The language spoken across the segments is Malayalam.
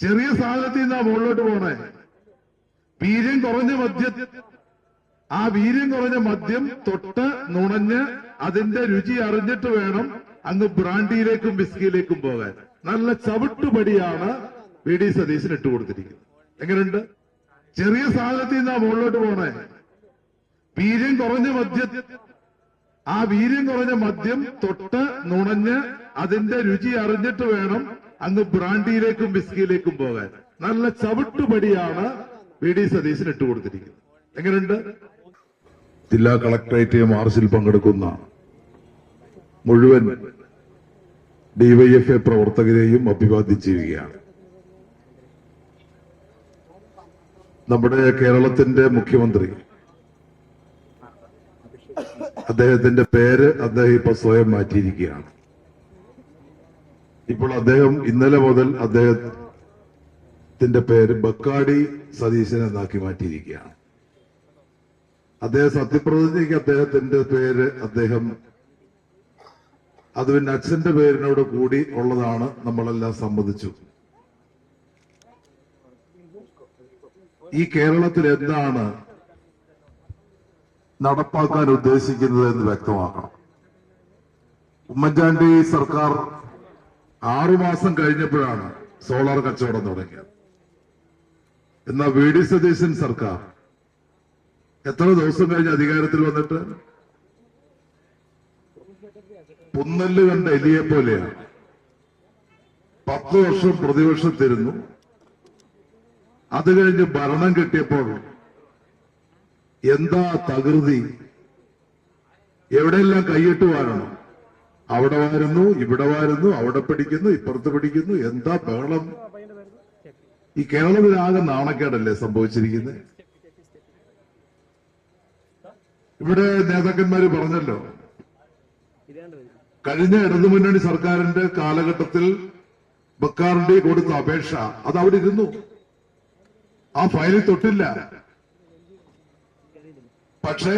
ചെറിയ സാധനത്തിൽ നിന്നാ മുകളിലോട്ട് പോണേ. വീര്യം കുറഞ്ഞ മദ്യം, ആ വീര്യം കുറഞ്ഞ മദ്യം തൊട്ട് നുണഞ്ഞ് അതിന്റെ രുചി അറിഞ്ഞിട്ട് വേണം അങ്ങ് ബ്രാൻഡിയിലേക്കും വിസ്കിയിലേക്കും പോകാൻ. നല്ല ചവിട്ടുപടിയാണ് വി ഡി സതീശൻ ഇട്ടുകൊടുത്തിരിക്കുന്നത്. എങ്ങനെയുണ്ട്? ചെറിയ സാധനത്തിൽ നിന്നാ മുകളിലോട്ട് പോണേ. വീര്യം കുറഞ്ഞ മദ്യം, ആ വീര്യം കുറഞ്ഞ മദ്യം തൊട്ട് നുണഞ്ഞ് അതിന്റെ രുചി അറിഞ്ഞിട്ട് വേണം അങ്ങ് ബ്രാൻഡിയിലേക്കും വിസ്കിയിലേക്കും പോകാൻ. നല്ല ചവിട്ടുപടിയാണ് വി ഡി സതീശൻ ഇട്ടുകൊടുത്തിരിക്കുന്നത്. എങ്ങനെയുണ്ട്? ജില്ലാ കളക്ടറേറ്റ് മാർച്ചിൽ പങ്കെടുക്കുന്ന മുഴുവൻ ഡിവൈഎഫ്ഐ പ്രവർത്തകരെയും അഭിവാദ്യം ചെയ്യുകയാണ്. നമ്മുടെ കേരളത്തിന്റെ മുഖ്യമന്ത്രി, അദ്ദേഹത്തിന്റെ പേര് അദ്ദേഹം ഇപ്പൊ സ്വയം മാറ്റിയിരിക്കുകയാണ്. ഇപ്പോൾ അദ്ദേഹം ഇന്നലെ മുതൽ അദ്ദേഹത്തിന്റെ പേര് ബക്കാടി സതീശൻ എന്നാക്കി മാറ്റിയിരിക്കുകയാണ്. അദ്ദേഹം സത്യപ്രതിജ്ഞയ്ക്ക് അദ്ദേഹത്തിന്റെ പേര് അത് പിന്നെ അച്ഛന്റെ പേരിനോട് കൂടി ഉള്ളതാണ്, നമ്മളെല്ലാം സമ്മതിച്ചു. ഈ കേരളത്തിൽ എന്താണ് നടപ്പാക്കാൻ ഉദ്ദേശിക്കുന്നത് എന്ന് വ്യക്തമാക്കണം. ഉമ്മൻചാണ്ടി സർക്കാർ 6 മാസം കഴിഞ്ഞപ്പോഴാണ് സോളാർ കച്ചവടം തുടങ്ങിയത്. എന്നാൽ വി ഡി സതീശൻ സർക്കാർ എത്ര ദിവസം കഴിഞ്ഞ് അധികാരത്തിൽ വന്നിട്ട്? പുന്നല് കണ്ട എലിയെ പോലെയാണ്. 10 വർഷം പ്രതിവർഷം തരുന്നു. അത് കഴിഞ്ഞ് ഭരണം കിട്ടിയപ്പോൾ എന്താ തകൃതി! എവിടെയെല്ലാം കൈയിട്ട് വാരണം. അവിടെ വാരുന്നു, ഇവിടെ വാരുന്നു, അവിടെ പിടിക്കുന്നു, ഇപ്പുറത്ത് പിടിക്കുന്നു. എന്താ ബഹളം! ഈ കേരളത്തിലാകെ നാണക്കേടല്ലേ സംഭവിച്ചിരിക്കുന്നത്? ഇവിടെ നേതാക്കന്മാര് പറഞ്ഞല്ലോ, കഴിഞ്ഞ ഇടതുമുന്നണി സർക്കാരിന്റെ കാലഘട്ടത്തിൽ ബക്കാർഡി കൊടുത്ത അപേക്ഷ അത് അവിടെ ഇരുന്നു, ആ ഫയലിൽ തൊട്ടില്ല. പക്ഷേ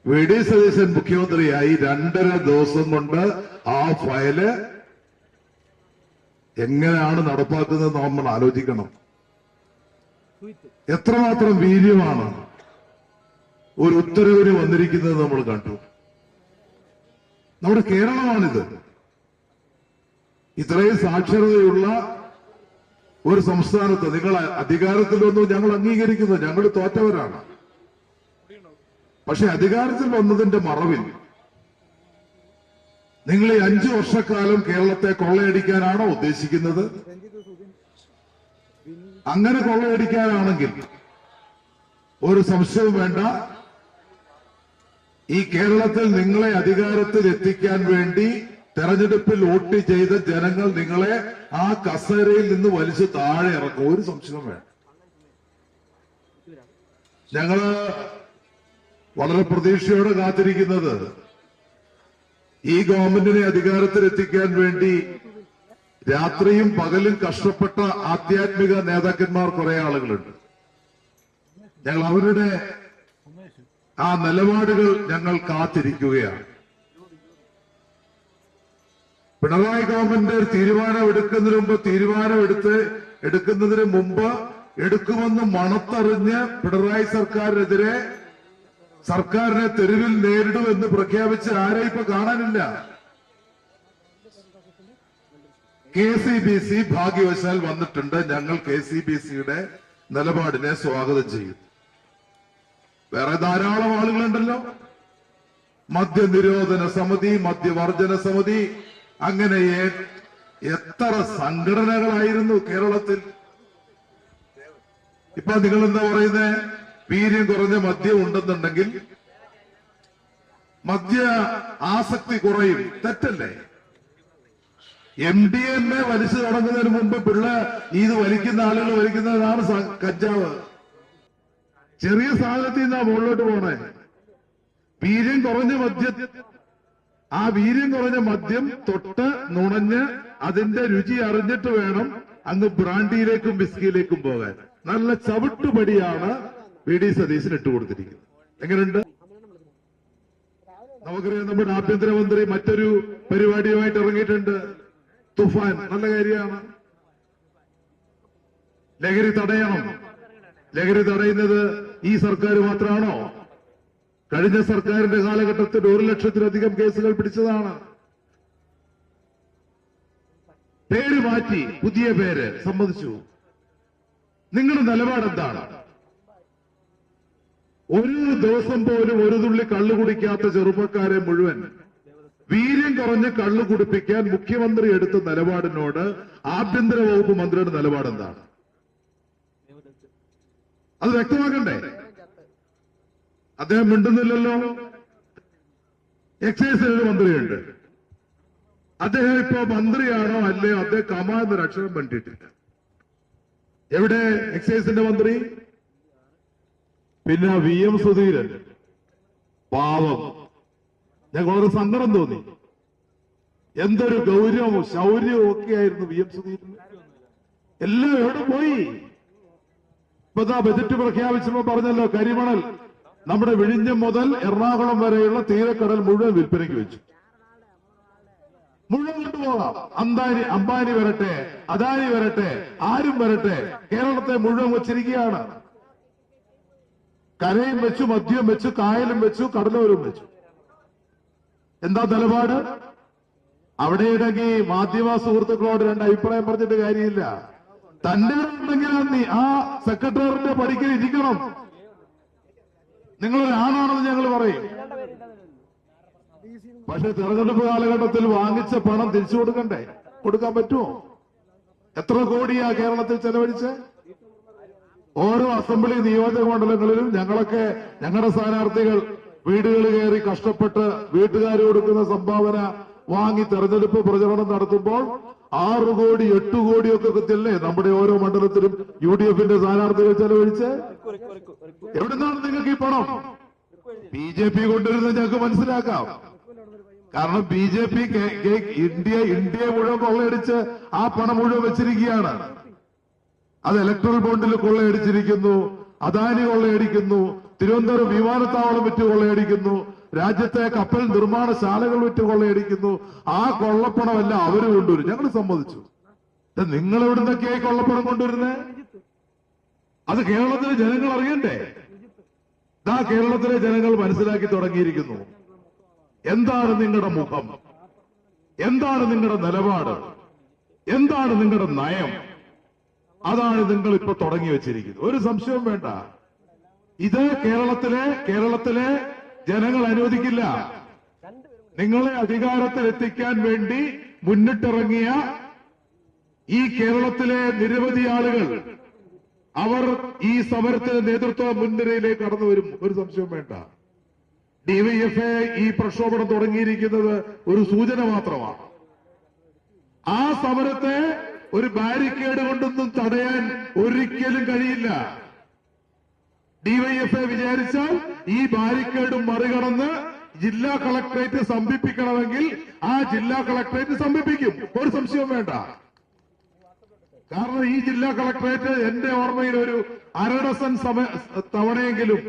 വി ഡി സതീശൻ മുഖ്യമന്ത്രിയായി 2.5 ദിവസം കൊണ്ട് ആ ഫയല് എങ്ങനെയാണ് നടപ്പാക്കുന്നത് നമ്മൾ ആലോചിക്കണം. എത്രമാത്രം വീര്യമാണ് ഒരു ഉത്തരവിന് വന്നിരിക്കുന്നത് നമ്മൾ കണ്ടു. നമ്മുടെ കേരളമാണിത്. ഇത്രയും സാക്ഷരതയുള്ള ഒരു സംസ്ഥാനത്ത് നിങ്ങൾ അധികാരത്തിൽ വന്നു, ഞങ്ങൾ അംഗീകരിക്കുന്നു, ഞങ്ങൾ തോറ്റവരാണ്. പക്ഷെ അധികാരത്തിൽ വന്നതിന്റെ മറവിൽ നിങ്ങൾ ഈ 5 വർഷക്കാലം കേരളത്തെ കൊള്ളയടിക്കാനാണോ ഉദ്ദേശിക്കുന്നത്? അങ്ങനെ കൊള്ളയടിക്കാനാണെങ്കിൽ ഒരു സംശയവും വേണ്ട, ഈ കേരളത്തിൽ നിങ്ങളെ അധികാരത്തിൽ എത്തിക്കാൻ വേണ്ടി തെരഞ്ഞെടുപ്പിൽ വോട്ട് ചെയ്ത ജനങ്ങൾ നിങ്ങളെ ആ കസേരയിൽ നിന്ന് വലിച്ചു താഴെ ഇറക്കും. ഒരു സംശയവും വേണ്ട. ഞങ്ങള് വളരെ പ്രതീക്ഷയോടെ കാത്തിരിക്കുന്നത് ഈ ഗവൺമെന്റിനെ അധികാരത്തിൽ എത്തിക്കാൻ വേണ്ടി രാത്രിയും പകലും കഷ്ടപ്പെട്ട ആധ്യാത്മിക നേതാക്കന്മാർ കുറെ ആളുകളുണ്ട്. ഞങ്ങൾ അവരുടെ ആ നിലപാടുകൾ ഞങ്ങൾ കാത്തിരിക്കുകയാണ്. പിണറായി ഗവൺമെന്റ് തീരുമാനമെടുക്കുന്നതിന് മുമ്പ് എടുക്കുമെന്ന് മണത്തറിഞ്ഞ് പിണറായി സർക്കാരിനെ തെരുവിൽ നേരിടുമെന്ന് പ്രഖ്യാപിച്ച് ആരെ ഇപ്പൊ കാണാനില്ല. KCBC ഭാഗ്യവശാൽ വന്നിട്ടുണ്ട്. ഞങ്ങൾ KCBCയുടെ നിലപാടിനെ സ്വാഗതം ചെയ്യും. വേറെ ധാരാളം ആളുകളുണ്ടല്ലോ. മദ്യനിരോധന സമിതി, മദ്യവർജന സമിതി, അങ്ങനെ എത്ര സംഘടനകളായിരുന്നു കേരളത്തിൽ. ഇപ്പൊ നിങ്ങൾ എന്താ പറയുന്നത്? വീര്യം കുറഞ്ഞ മദ്യം ഉണ്ടെന്നുണ്ടെങ്കിൽ മദ്യ ആസക്തി കുറയും. തെറ്റല്ലേ? MDMA വലിച്ചു തുടങ്ങുന്നതിന് മുമ്പ് ഇത് വലിക്കുന്ന ആളുകൾ വലിക്കുന്നതാണ് കഞ്ചാവ്. ചെറിയ സാധനത്തിൽ നിന്നാ മുകളിലോട്ട് പോണേ. വീര്യം കുറഞ്ഞ മദ്യം, ആ വീര്യം കുറഞ്ഞ മദ്യം തൊട്ട് നുണഞ്ഞ് അതിന്റെ രുചി അറിഞ്ഞിട്ട് വേണം അങ്ങ് ബ്രാൻഡിയിലേക്കും വിസ്കിയിലേക്കും പോകാൻ. നല്ല ചവിട്ടുപടിയാണ് വി ഡി സതീശൻ ഇട്ടുകൊടുത്തിരിക്കുന്നത്. എങ്ങനെയുണ്ട്? നമുക്കറിയാം, നമ്മുടെ ആഭ്യന്തരമന്ത്രി മറ്റൊരു പരിപാടിയുമായിട്ട് ഇറങ്ങിയിട്ടുണ്ട്. തുഫാൻ. നല്ല കാര്യമാണ്. ലഹരി തടയണം. ലഹരി തടയുന്നത് ഈ സർക്കാർ മാത്രമാണോ? കഴിഞ്ഞ സർക്കാരിന്റെ കാലഘട്ടത്തിൽ 1,00,000-ലധികം കേസുകൾ പിടിച്ചതാണ്. പേര് മാറ്റി പുതിയ പേര് സമ്മതിച്ചു. നിങ്ങളുടെ നിലപാട് എന്താണ്? ഒരു ദിവസം പോലും ഒരു തുള്ളി കള്ളു കുടിക്കാത്ത ചെറുപ്പക്കാരെ മുഴുവൻ വീര്യം കുറഞ്ഞ് കള്ളു കുടിപ്പിക്കാൻ മുഖ്യമന്ത്രി എടുത്ത നിലപാടിനോട് ആഭ്യന്തര വകുപ്പ് മന്ത്രിയുടെ നിലപാട് എന്താണ്? അത് വ്യക്തമാക്കണ്ടേ? അദ്ദേഹം മിണ്ടുന്നില്ലല്ലോ. എക്സൈസിന് ഒരു മന്ത്രിയുണ്ട്. അദ്ദേഹം ഇപ്പോ മന്ത്രിയാണോ അല്ലയോ? അദ്ദേഹം കമ എന്നൊരു അക്ഷരം കണ്ടിട്ടില്ല. എവിടെ എക്സൈസിന്റെ മന്ത്രി? പിന്നെ VM സുധീരൻ, പാവം. ഞങ്ങൾക്ക് വളരെ സങ്കടം തോന്നി. എന്തൊരു ഗൗരവവും ശൗര്യവും ഒക്കെയായിരുന്നു VM സുധീരൻ. എല്ലാം എവിടെ പോയി? ഇപ്പൊ ബജറ്റ് പ്രഖ്യാപിച്ചപ്പോ പറഞ്ഞല്ലോ, കരിമണൽ നമ്മുടെ വിഴിഞ്ഞം മുതൽ എറണാകുളം വരെയുള്ള തീരക്കടൽ മുഴുവൻ വിൽപ്പനയ്ക്ക് വെച്ചു. മുഴുവൻ കൊണ്ടുപോകാം. അംബാനി വരട്ടെ, അദാനി വരട്ടെ, ആരും വരട്ടെ, കേരളത്തെ മുഴുവൻ വെച്ചിരിക്കുകയാണ്. കരയും വെച്ചു, മദ്യം വെച്ചു, കായലും വെച്ചു, കടലോരും വെച്ചു. എന്താ നിലപാട്? അവിടെ ഇടങ്ങി മാധ്യമ സുഹൃത്തുക്കളോട് രണ്ട് അഭിപ്രായം പറഞ്ഞിട്ട് കാര്യമില്ല. തന്റെ ഉണ്ടെങ്കിൽ നീ ആ സെക്രട്ടറിയുടെ പടിക്കൽ ഇരിക്കണം. നിങ്ങളൊരാണാണെന്ന് ഞങ്ങൾ പറയും. പക്ഷെ തെരഞ്ഞെടുപ്പ് കാലഘട്ടത്തിൽ വാങ്ങിച്ച പണം തിരിച്ചു കൊടുക്കണ്ടേ? കൊടുക്കാൻ പറ്റുമോ? എത്ര കോടിയാ കേരളത്തിൽ ചെലവഴിച്ച്? ഓരോ അസംബ്ലി നിയോജക മണ്ഡലങ്ങളിലും ഞങ്ങളൊക്കെ ഞങ്ങളുടെ സ്ഥാനാർത്ഥികൾ വീടുകൾ കയറി കഷ്ടപ്പെട്ട് വീട്ടുകാർ കൊടുക്കുന്ന സംഭാവന വാങ്ങി തെരഞ്ഞെടുപ്പ് പ്രചരണം നടത്തുമ്പോൾ 6 കോടി 8 കോടിയൊക്കെ കൃത്യല്ലേ നമ്മുടെ ഓരോ മണ്ഡലത്തിലും UDFന്റെ സ്ഥാനാർത്ഥികൾ ചെലവഴിച്ച്? എവിടുന്നാണ് നിങ്ങൾക്ക് ഈ പണം? BJP കൊണ്ടുവരുന്നത് ഞങ്ങൾക്ക് മനസ്സിലാക്കാം. കാരണം BJP ഇന്ത്യയെ മുഴുവൻ കൊള്ളയടിച്ച് ആ പണം മുഴുവൻ വെച്ചിരിക്കുകയാണ്. അത് ഇലക്ട്രൽ ബോണ്ടിൽ കൊള്ളയടിച്ചിരിക്കുന്നു, അദാനി കൊള്ളയടിക്കുന്നു, തിരുവനന്തപുരം വിമാനത്താവളം വിറ്റ് കൊള്ളയടിക്കുന്നു, രാജ്യത്തെ കപ്പൽ നിർമ്മാണശാലകൾ വിറ്റ് കൊള്ളയടിക്കുന്നു. ആ കൊള്ളപ്പണമല്ല അവര് കൊണ്ടുവരും. ഞങ്ങൾ സമ്മതിച്ചു. നിങ്ങൾ എവിടുന്നൊക്കെയായി കൊള്ളപ്പണം കൊണ്ടുവരുന്നേ? അത് കേരളത്തിലെ ജനങ്ങൾ അറിയണ്ടേ? കേരളത്തിലെ ജനങ്ങൾ മനസ്സിലാക്കി തുടങ്ങിയിരിക്കുന്നു. എന്താണ് നിങ്ങളുടെ മുഖം? എന്താണ് നിങ്ങളുടെ നിലപാട്? എന്താണ് നിങ്ങളുടെ നയം? അതാണ് നിങ്ങൾ ഇപ്പൊ തുടങ്ങി വെച്ചിരിക്കുന്നത്. ഒരു സംശയവും വേണ്ട. ഇത് കേരളത്തിലെ ജനങ്ങൾ അനുവദിക്കില്ല. നിങ്ങളെ അധികാരത്തിലെത്തിക്കാൻ വേണ്ടി മുന്നിട്ടിറങ്ങിയ ഈ കേരളത്തിലെ നിരവധി ആളുകൾ അവർ ഈ സമരത്തിന് നേതൃത്വ മുൻനിരയിലേക്ക് കടന്നു വരും. ഒരു സംശയവും വേണ്ട. DYFA ഈ പ്രക്ഷോഭണം തുടങ്ങിയിരിക്കുന്നത് ഒരു സൂചന മാത്രമാണ്. ആ സമരത്തെ ഒരു ബാരിക്കേഡ് കൊണ്ടൊന്നും തടയാൻ ഒരിക്കലും കഴിയില്ല. DYFA വിചാരിച്ചാൽ ഈ ബാരിക്കേഡ് മറികടന്ന് ജില്ലാ കളക്ടറേറ്റ് സമീപിക്കണമെങ്കിൽ ആ ജില്ലാ കളക്ടറേറ്റ് സമീപിക്കും. ഒരു സംശയവും വേണ്ട. കാരണം ഈ ജില്ലാ കളക്ടറേറ്റ് എന്റെ ഓർമ്മയിൽ ഒരു 1/2 ഡസൻ തവണയെങ്കിലും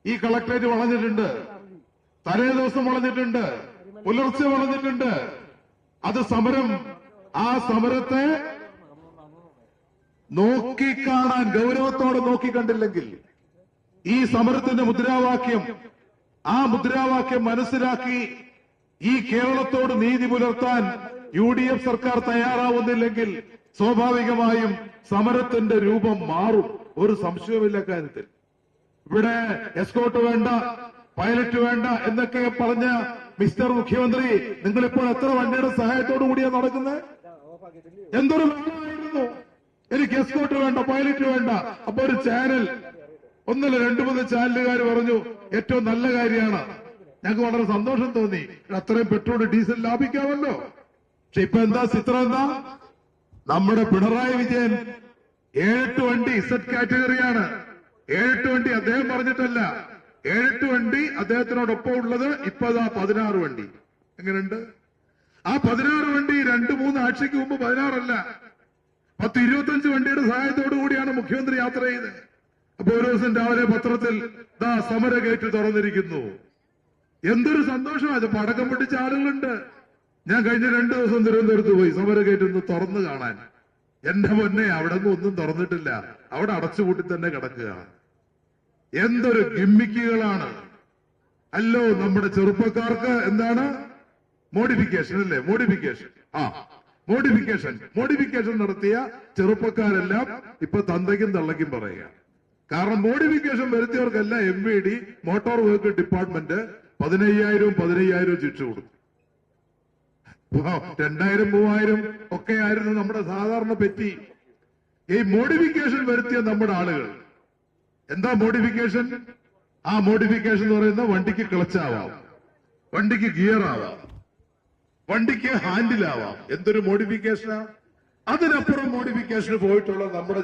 ഈ കളക്ടറേറ്റ് വളഞ്ഞിട്ടുണ്ട്. തലേ ദിവസം വളഞ്ഞിട്ടുണ്ട്, പുലർച്ചെ വളഞ്ഞിട്ടുണ്ട്. അത് സമരം. ആ സമരത്തെ നോക്കിക്കാണാൻ ഗൗരവത്തോടെ നോക്കിക്കണ്ടില്ലെങ്കിൽ ഈ സമരത്തിന്റെ മുദ്രാവാക്യം, ആ മുദ്രാവാക്യം മനസ്സിലാക്കി ഈ കേരളത്തോട് നീതി പുലർത്താൻ UDF സർക്കാർ തയ്യാറാവുന്നില്ലെങ്കിൽ സ്വാഭാവികമായും സമരത്തിന്റെ രൂപം മാറും. ഒരു സംശയവുമില്ല കാര്യത്തിൽ. ഇവിടെ എസ്കോർട്ട് വേണ്ട, പൈലറ്റ് വേണ്ട എന്നൊക്കെ പറഞ്ഞ മിസ്റ്റർ മുഖ്യമന്ത്രി, നിങ്ങളിപ്പോൾ എത്ര വണ്ടിയുടെ സഹായത്തോടു കൂടിയാ നടക്കുന്നത്? എന്തൊരു വേണമായിരുന്നു. എനിക്ക് എസ്കോർട്ട് വേണ്ട, പൈലറ്റ് വേണ്ട. അപ്പൊ ഒരു ചാനൽ, 2-3 ചാനലുകാർ പറഞ്ഞു ഏറ്റവും നല്ല കാര്യമാണ്. ഞങ്ങൾക്ക് വളരെ സന്തോഷം തോന്നി. അത്രയും പെട്രോൾ ഡീസൽ ലാഭിക്കാമല്ലോ. പക്ഷെ ഇപ്പൊ എന്താ ചിത്രം? എന്താ? നമ്മുടെ പിണറായി വിജയൻ 7-8 വണ്ടി ഇസഡ് കാറ്റഗറിയാണ്. 7-8 വണ്ടി അദ്ദേഹം പറഞ്ഞിട്ടല്ല. 7-8 വണ്ടി അദ്ദേഹത്തിനോടൊപ്പം ഉള്ളത്. ഇപ്പൊ 16 വണ്ടി. എങ്ങനെയുണ്ട്? ആ 16 വണ്ടി 2-3 ആഴ്ചയ്ക്ക് മുമ്പ് 16 അല്ല, 10-25 വണ്ടിയുടെ സഹായത്തോടു കൂടിയാണ് മുഖ്യമന്ത്രി യാത്ര ചെയ്തത്. അപ്പൊ ഒരു ദിവസം രാവിലെ പത്രത്തിൽ സമര ഗേറ്റ് തുറന്നിരിക്കുന്നു. എന്തൊരു സന്തോഷമാണ്. അത് പടക്കം പൊട്ടിച്ച ആളുകളുണ്ട്. ഞാൻ കഴിഞ്ഞ 2 ദിവസം തിരുവനന്തപുരത്ത് പോയി സമര ഗേറ്റ് ഒന്ന് തുറന്നു കാണാൻ. എന്റെ പൊന്നെ, അവിടെ ഒന്നും തുറന്നിട്ടില്ല, അവിടെ അടച്ചുപൂട്ടി തന്നെ കിടക്കുക. എന്തൊരു ഗിമ്മിക്കുകളാണ്. അല്ലോ നമ്മുടെ ചെറുപ്പക്കാർക്ക് എന്താണ് മോഡിഫിക്കേഷൻ അല്ലേ? മോഡിഫിക്കേഷൻ നടത്തിയ ചെറുപ്പക്കാരെല്ലാം ഇപ്പൊ തന്തയ്ക്കും തള്ളയ്ക്കും പറയുക. കാരണം മോഡിഫിക്കേഷൻ വരുത്തിയവർക്കെല്ലാം MVD മോട്ടോർ വെഹിക്കിൾ ഡിപ്പാർട്ട്മെന്റ് 15,000 ശിക്ഷ കൊടുത്തു. 2,000-3,000 ഒക്കെ ആയിരുന്നു നമ്മുടെ സാധാരണ പെറ്റി. ഈ മോഡിഫിക്കേഷൻ വരുത്തിയ നമ്മുടെ ആളുകൾ എന്താ മോഡിഫിക്കേഷൻ? ആ മോഡിഫിക്കേഷൻ എന്ന് പറയുന്ന വണ്ടിക്ക് ക്ലച്ചാവാം, വണ്ടിക്ക് ഗിയർ ആവാം, വണ്ടിക്ക് ഹാൻഡിലാവാം. എന്തൊരു മോഡിഫിക്കേഷനാ! അതിനപ്പുറം മോഡിഫിക്കേഷന് പോയിട്ടുള്ള നമ്മുടെ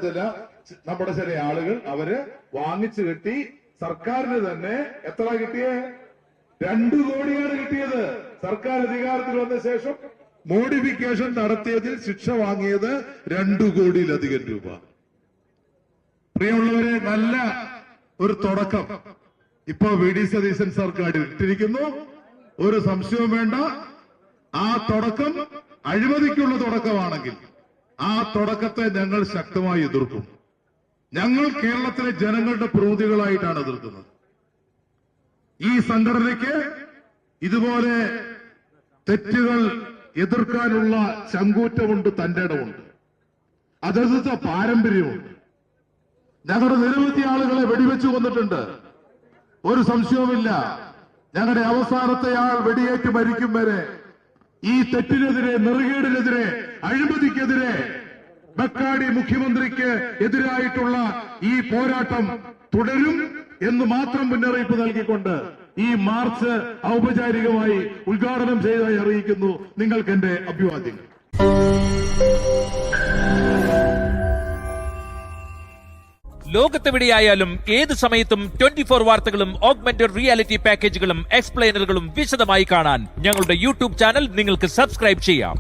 ചില ആളുകൾ അവര് വാങ്ങിച്ചു കെട്ടി. സർക്കാരിന് തന്നെ എത്ര കിട്ടിയേ? 2 കോടിയാണ് കിട്ടിയത്. സർക്കാർ അധികാരത്തിൽ വന്ന ശേഷം മോഡിഫിക്കേഷൻ നടത്തിയതിൽ ശിക്ഷ വാങ്ങിയത് 2 കോടിയിലധികം രൂപ. പ്രിയമുള്ളവരെ, നല്ല ഒരു തുടക്കം ഇപ്പൊ VD സതീശൻ സർക്കാർ ഇട്ടിരിക്കുന്നു. ഒരു സംശയവും വേണ്ട. ആ തുടക്കം അഴിമതിക്കുള്ള തുടക്കമാണെങ്കിൽ ആ തുടക്കത്തെ ഞങ്ങൾ ശക്തമായി എതിർക്കും. ഞങ്ങൾ കേരളത്തിലെ ജനങ്ങളുടെ പ്രതിനിധികളായിട്ടാണ് എതിർക്കുന്നത്. ഈ സംഘടനയ്ക്ക് ഇതുപോലെ തെറ്റുകൾ എതിർക്കാനുള്ള ചങ്കൂറ്റമുണ്ട്, തന്റെ ഇടമുണ്ട്, അതെടുത്ത പാരമ്പര്യമുണ്ട്. ഞങ്ങളുടെ നിരവധി ആളുകളെ വെടിവെച്ചു കൊന്നിട്ടുണ്ട്, ഒരു സംശയവുമില്ല. ഞങ്ങളുടെ അവസാനത്തെ ആൾ വെടിയേറ്റ് മരിക്കും വരെ ഈ തെറ്റിനെതിരെ, നെറുകേടിനെതിരെ, അഴിമതിക്കെതിരെ, ബക്കാടി മുഖ്യമന്ത്രിക്ക് എതിരായിട്ടുള്ള ഈ പോരാട്ടം തുടരും എന്ന് മാത്രം മുന്നറിയിപ്പ് നൽകിക്കൊണ്ട് ഈ മാർച്ച് ഔപചാരികമായി ഉദ്ഘാടനം ചെയ്തതായി അറിയിക്കുന്നു. നിങ്ങൾക്ക് എന്റെ അഭിവാദ്യങ്ങൾ. ലോകത്തെവിടെയായാലും ഏത് സമയത്തും 24 വാർത്തകളും ഓഗ്മെന്റഡ് റിയാലിറ്റി പാക്കേജുകളും എക്സ്പ്ലെയിനറുകളും വിശദമായി കാണാൻ ഞങ്ങളുടെ യൂട്യൂബ് ചാനൽ നിങ്ങൾക്ക് സബ്സ്ക്രൈബ് ചെയ്യാം.